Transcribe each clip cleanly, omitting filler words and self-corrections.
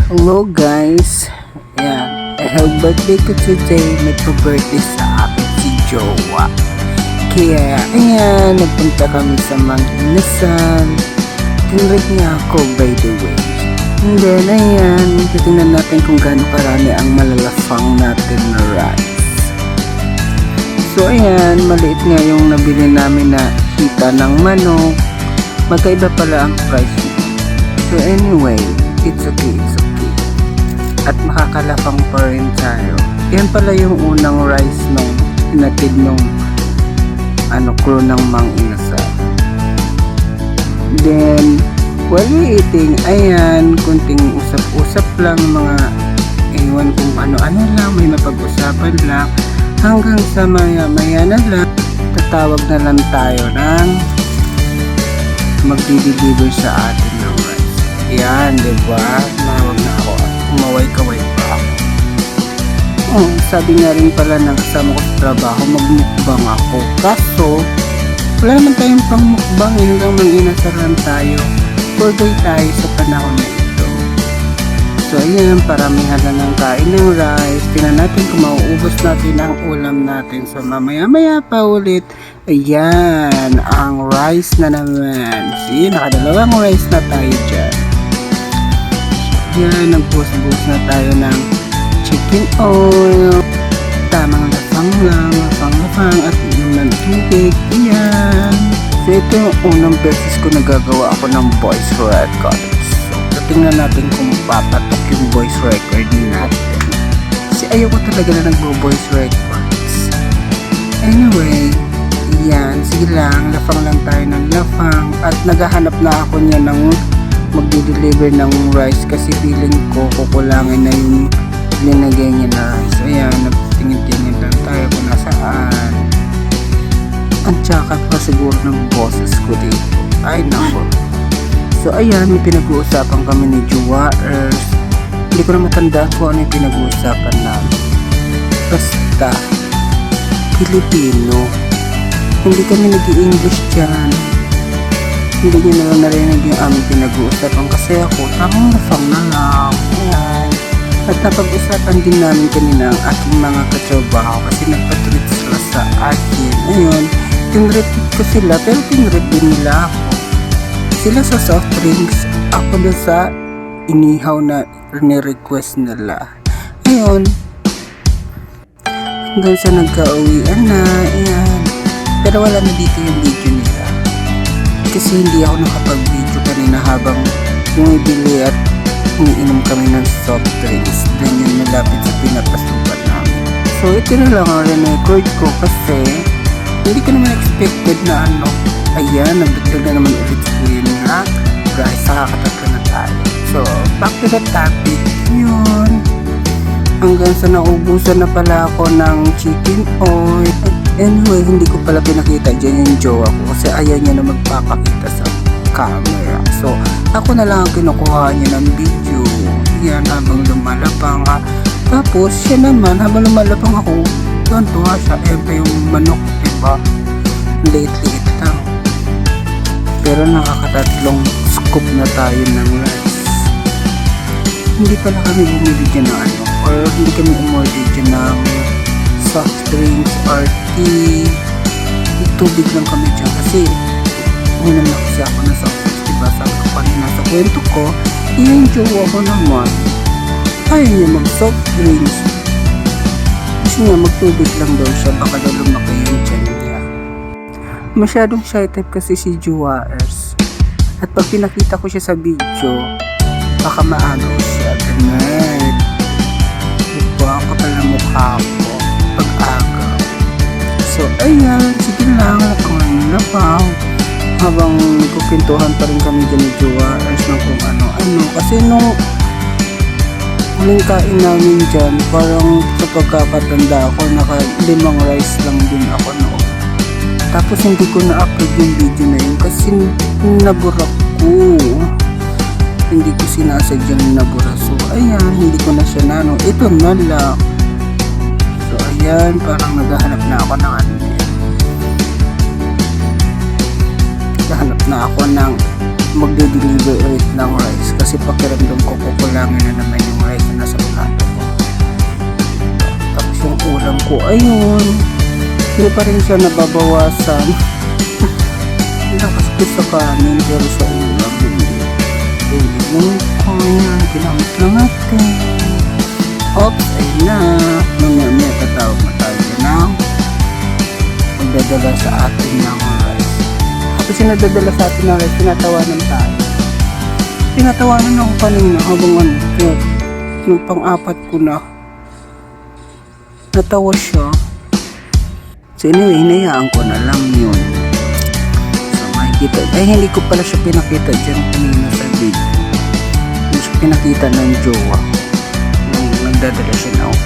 Hello guys. Ayan, birthday ko today. May pa-birthday sa akin si Jowa. Kaya, ayan, nagpunta kami sa Mag-Inasal. Tinrip niya ako by the way. And then, ayan, titingnan natin kung gaano karami ang malalafang natin na rice. So, ayan, maliit nga yung nabili namin na hita ng manok. Magkaiba pala ang price niya. So, anyway, it's okay. At makakalapang pa rin tayo. Yan pala yung unang rice nung hinatid nung crew ng Mag-Inasal. Then, while eating, ayan, kunting usap-usap lang, mga ewan kung ano-ano lang, may mapag-usapan lang, hanggang sa maya na lang, tatawag na lang tayo ng magdi-deliver sa atin ng rice. Yan, diba? Mawag na ako. Umaway-kaway pa ako. Sabi nga rin pala ng kasama ko sa trabaho, magmukbang ako. Kaso, wala naman tayong pangmukbang, hanggang Mag-Inasal lang tayo. Purday tayo sa panahon na ito. So, ayan, paramihan na ng kain ng rice. Tingnan natin kung mauubos natin ang ulam natin. So, mamaya-maya pa ulit. Ayan, ang rice na naman. See, nakadalawang rice na tayo dyan. Yan, nagbuhos-buhos na tayo ng chicken oil. Tamang lafang at yung ng tubig. Yan. So, ito yung unang beses ko nagagawa ako ng voice records. So, tingnan natin kung papatok yung voice record natin. Kasi ayoko talaga na nagbo-voice records. Anyway, yan. Sige lang, lafang lang tayo ng lafang. At naghahanap na ako niya ng magdi-deliver ng rice kasi feeling ko kukulangin na yung linagay niya na rice. Ayan, nagtingin-tingin lang tayo kung nasaan. Ang tsakat pa siguro ng boses ko dito. Ay nako. So ayan, may pinag-uusapan kami ni Jowaers. Hindi ko na matandaan kung ano yung pinag-uusapan namin. Basta Pilipino. Hindi kami nag-i-English dyan. Hindi nyo naman narinig yung aming pinag-uusapan kasi ako tamang lafang na lang. Ayan. At napag-usapan din namin kanina ang aking mga katrabaho kasi nagpatreat sila sa akin. Ayun, tinreat ko sila pero tinreat din nila ako. Sila sa soft drinks, ako na sa inihaw na ni-request nila. Ayun, hanggang sa nagka-uwian na. Ayan. Pero wala na dito yung video nila. Kasi hindi ako nakapag-video kanina habang bumibili at umiinom kami ng soft drinks. Then yun malapit sa pinapasukan namin. So ito na lang ang record ko kasi hindi ko naman expected na ayan, nagdagdag na naman ulit sa yun na guys, nakakatatlo na tayo. So back to the topic. Yun. Hanggang sa naubusan na pala ako ng chicken oil. Anyway, hindi ko pala pinakita dyan yung jowa ko kasi ayaw niya na magpapakita sa camera. So, ako na lang ang kinukuha niya ng video. Yan, habang lumalapang ha. Tapos, siya naman, habang lumalapang ako, tuwa siya. Ebe yung manok, diba? Liit-liit lang. Pero nakakatatlong scoop na tayo ng rice. Hindi pala kami bumili dyan ng or hindi kami umorder dyan ng soft drinks or tea. Tubig lang kami dyan kasi unan na kasi ako na soft drinks, diba? Sabi ko kanina sa kwento ko, i-enjoy ako naman. Ayaw niya mag soft drinks. Gusto niya magtubig lang daw siya, baka daw lumaki yung tiyan niya. Masyadong shy type kasi si Jowaers. At pag pinakita ko siya sa video, baka maagaw siya. Ganun. Diba? Kapal na mukha ko pag-agaw. So, ayan. Sige lang. Lapaw. Habang nagkukwentuhan pa rin kami dyan ni Jowaers ng kung ano-ano. Kasi nung huling kain namin dyan, parang sa pagkakatanda ako, naka-5 rice lang din ako noon. Tapos hindi ko na-upload yung video na yun kasi naburak ko. Hindi ko sinasadyang nabura. So, ayan, hindi ko na siya ito na lang. So, ayan, parang naghahanap na ako ng naghahanap na ako ng magde-deliver ulit ng rice kasi pakiramdam ko kukulang kukulangin na naman yung rice na nasa plato ko. Tapos yung ulam ko, ayun, hindi pa rin siya nababawasan. Lakas ko sa kanin pero sa ulam yung yan, ginamit lang natin. Oops, ayun na. Mamaya tatawag na tayo na magdadala sa atin ng rice. Tapos yung nadadala sa atin ng rice, tinatawanan tayo. Tinatawanan ako kanina habang yung pang-apat ko na natawa siya. So anyway, hinayaan ko na lang yun. So makikita, ay hindi ko pala siya pinakita dyan kanina sa video. Hindi siya pinakita ng jowa nung nagdadala siya na ako.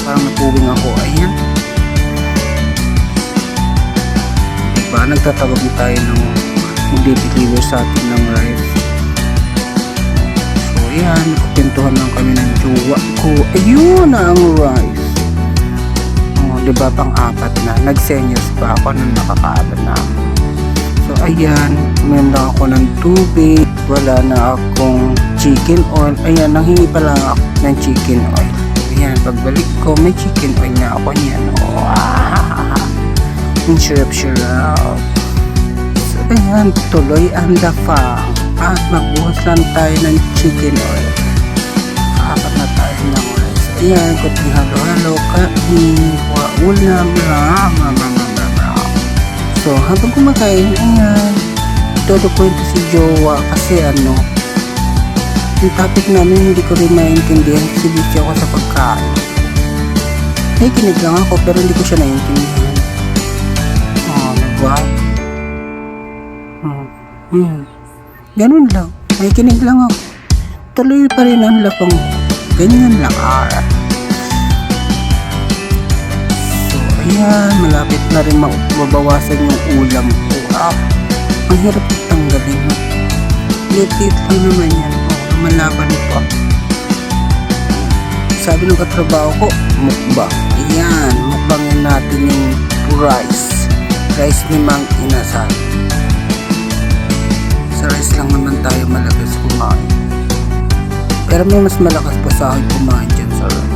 Parang napuwing ako, ayan. Diba, nagtatawag tayo ng magde-deliver sa atin ng rice. So ayan, kukentuhan lang kami ng jowa ko. Ayun na ang rice. Diba pang-apat na, nagsenyas pa ako nung nakakaalam na. So ayan, uminom lang ako ng tubig, wala na akong chicken oil. Ayan, nanghingi pa lang ako ng chicken oil. Ayan, pagbalik ko may chicken oil na ako niyan. Ang syrup. So ayan, tuloy ang dafang at magbuhos lang tayo ng chicken oil. Apat na tayo ng rice. Ayan, kuting halo-halo, kain, ulam, So, habang kumakain, ayan, todo kwento si jowa kasi yung topic namin hindi ko rin maintindihan kasi busy ako sa pagkain. Nakikinig lang ako pero hindi ko siya naiintindihan. Diba? Ganun lang. Nakikinig lang ako. Tuloy pa rin ang lapang ganyan lang Ayan, malapit na rin mabawasan yung ulam ko. Ang hirap tanggalin. Lit-lit lang naman yan. Malaban pa. Sabi ng katrabaho ko, mukbang. Ayan, mukbangin natin yung rice. Rice ni Mang Inasal. Sa rice lang naman tayo malakas kumain. Pero may mas malakas pa sa akin kumain dyan sa rice.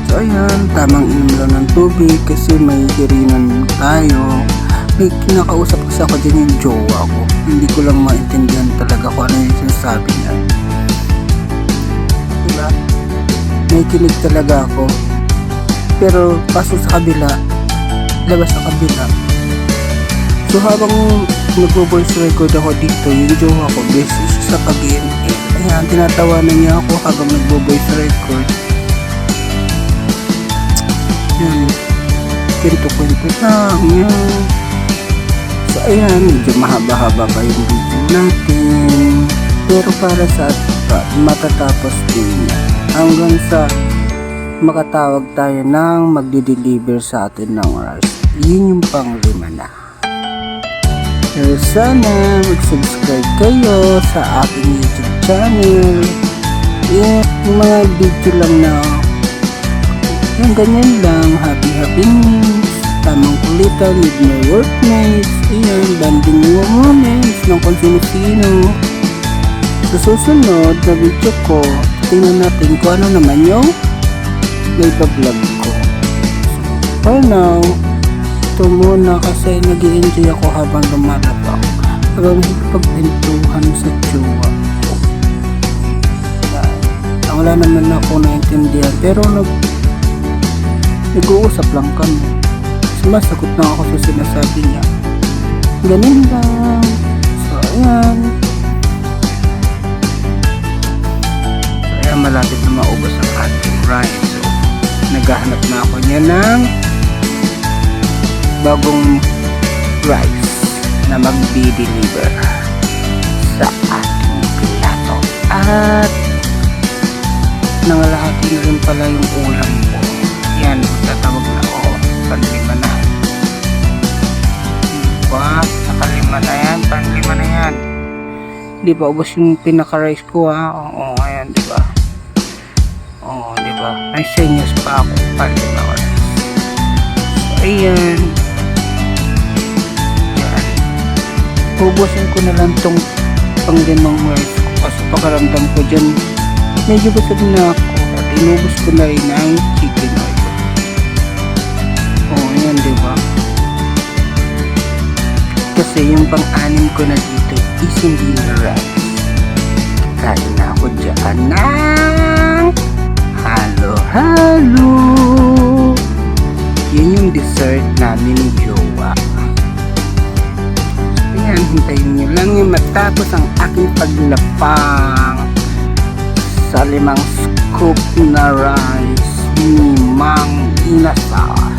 So ayan, tamang inom lang ng tubig kasi may hirinan tayo. May kinakausap kasi ako dyan yung jowa ko. Hindi ko lang maintindihan talaga kung ano yung sinasabi niya. Diba? May kinig talaga ako. Pero pasok sa kabila, labas sa kabila. So habang nagbo-voice record ako dito, yung jowa ko, busy siya sa pag-i-email. Ayan, tinatawanan niya ako habang nagbo-voice record. Yan, kwento-kwento lang yan. So ayan, medyo mahaba-haba pa yung video natin, pero para sa matatapos din hanggang sa makatawag tayo ng magdi-deliver sa atin ng rice. Yun yung pang-5 na. So sana mag-subscribe kayo sa aking YouTube channel. Yung mga video lang na yung ganyan lang, happy news, tamang kulitan with my workmates, ayan, banding moments ng kung sino-sino. Sa susunod na video ko, tingnan natin kung ano naman yung may pa-vlog ko. For now, ito muna kasi nag-i-enjoy ako habang lumalabang, habang pagpintuhan sa jowa. Wala naman ako naintindihan, pero nag-uusap lang kami. Sumasagot na ako sa sinasabi niya. Ganun lang. So, ayan. So, ayan, malapit na maubos ang ating rice. So, naghahanap na ako niya ng bagong rice na magdi-deliver sa ating plato. At nangalahati na rin pala yung ulam ko. Yan, magtatawag na ako. Pang-5 na. Diba? Naka-5 na yan. Pang-5 na yan. Di ba? Ubos yung pinaka-rice ko ha. Oo, ayan. Diba? Oo, diba? May senyas pa ako. Pang-5 na rice. So, ayan. Yan. Ubusin ko na lang tong pang-5 rice ko kasi pakaramdam ko dyan, medyo busog na ako at inubos ko na rin ang chicken oil. Oh, yan diba? Kasi yung pang-anim ko na dito is hindi na rice. Kain na ako dyan ng halo-halo. Yun yung dessert namin ni Jowa. Ayan, hintayin nyo lang yung matapos ang aking paglapang sa 5 scoop na rice ni Mang Inasal.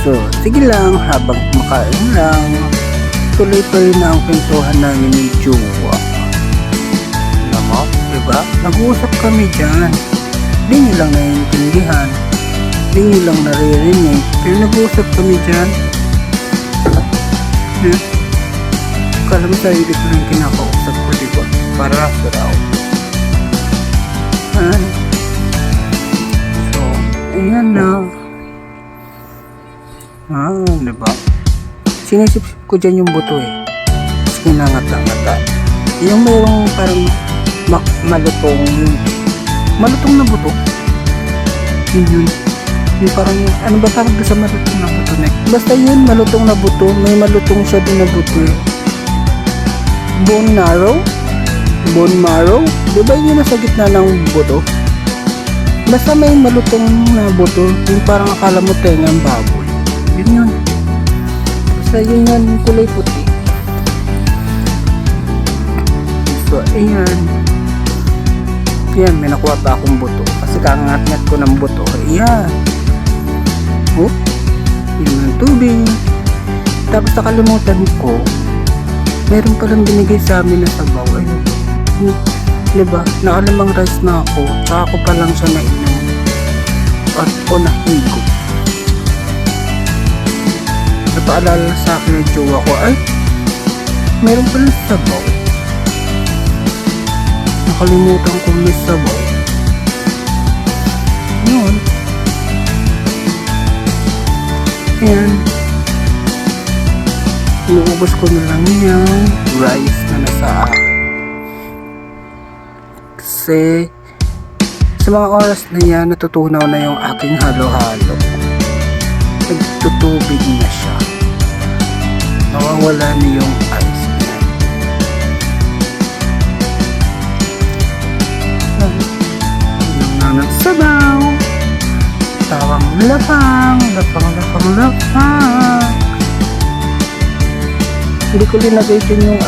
So, sige lang, habang kumakain lang, tuloy pa rin na ang kwentuhan namin ni Jowa. Alam mo, diba? Nag-uusap kami dyan. Di nyo lang naiintindihan. Di nyo lang naririnig. Pero nag-uusap kami dyan. Kala mo sarili ko lang kinakausap ko, diba? Para raw. So, ayan na. Diba? Sinisip ko dyan yung buto eh. Tapos kinangat-ngata. Yung mayroong parang malutong na buto. Yun. Yung parang, ano ba tawag sa malutong na buto na? Basta yun, malutong na buto. May malutong siya din na buto eh. Bone marrow? Diba yun nasa gitna ng buto? Basta may malutong na buto. Yung parang akala mo tengang baboy. Yun. Basta yun yung kulay puti. So, ayan. Yan, may nakuha pa akong buto. Kasi kangat-ngat ko ng buto. Ayan. Oh, yun ang tubig. Tapos nakalimutan ko, meron palang binigay sa amin na sabaw. Ayun. Diba? Nakalimang rice na ako. Tsaka ko pa lang siya nainom. At o nahigo. Napaalala sa akin ng jowa ko, ay, meron palang sabaw. Nakalimutan ko may sabaw. Yun. Ayan. Inuubos ko na lang yung rice na nasa akin. Kasi sa mga oras na yan, natutunaw na yung aking halo-halo. Nagtutubig na siya. Nawawala na yung ice niya. Yung nanang sabaw. Tawang lapang. Hindi ko linagay dyan yung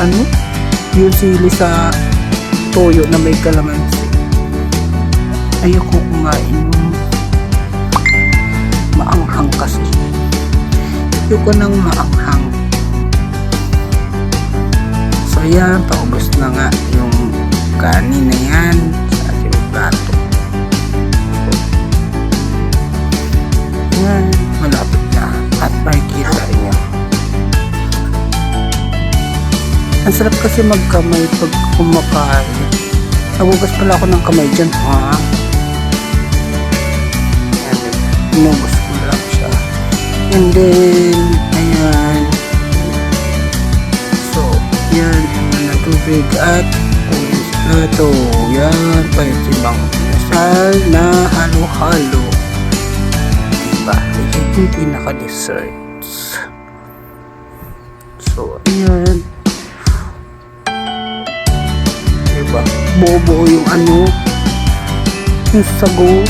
yung sili sa toyo na may kalamansi. Ayoko kumain yung maanghang kasi. Ayoko ng maanghang. So yan, paubos na nga yung kanin na yan sa ating plato. So, yan, malapit na at makikita niyo. Ang sarap kasi magkamay pag kumakain. Nagugas pala ako ng kamay dyan, ha? Ayan, inubos ko lang siya. And then, ayan. So, yan, yung na tubig at ulis plato. Yan, pahitibang pinasal na halo-halo. Diba? Ito yung pinaka-desserts. So, ayan. Diba? Bobo yung yung sago.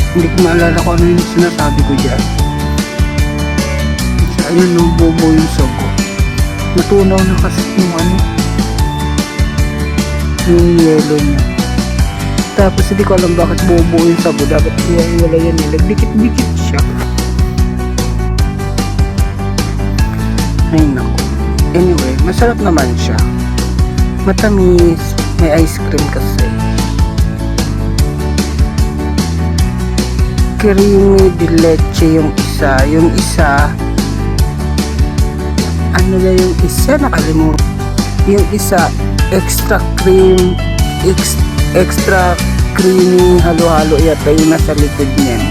Hindi ko maalala kung ano yung sinasabi ko dyan. Ayan, no, bobo yung sago. Natunaw na kasi yung yelo niya. Tapos hindi ko alam bakit bobo yung sago. Dapat wala yan eh. Nagdikit-dikit siya. Ay naku. Anyway, masarap naman siya. Matamis. May ice cream kasi. Creamy de leche yung isa. Yung isa, ano na yung isa? Nakalimutan. Yung isa, extra cream, extra creamy halo-halo yata yung nasa likod niyan.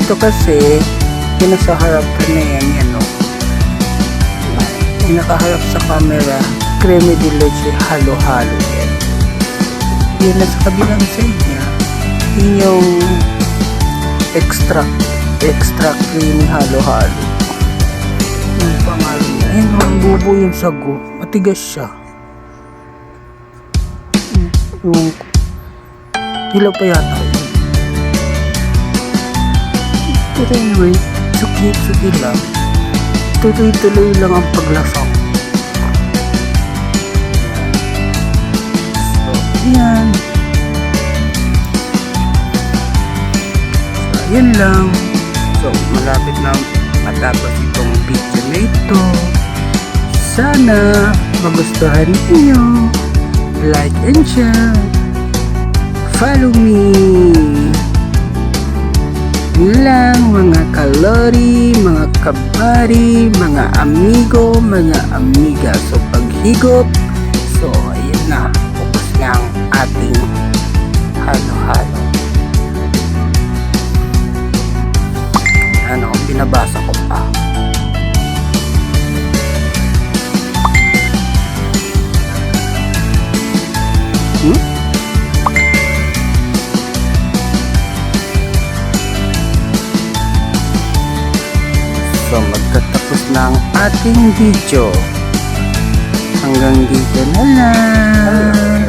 Ito kasi, yung nasa harapan na yan, nakaharap sa camera, creme de leche, halo-halo yan. Yun na sa kabilang side niya, yun yung extra creamy halo-halo. Yung pangalan niya, ayun, ang bubo yung sago, matigas siya. Yung hilaw pa yata yun. Pero anyway, suki lang. Tuloy-tuloy lang ang paglasang. So, yan. So, yun lang. So, malapit na matapos itong video na ito. Sana magustuhan niyo. Like and share. Follow me. Yun lang mga kalori, mga kabari, mga amigo, mga amiga. So paghigop, so ayun na, focus na ang ating halo-halo. Ano, binabasa ko pa. So magtatapos na ang ating video. Hanggang dito na lang.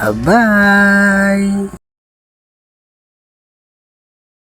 Bye-bye!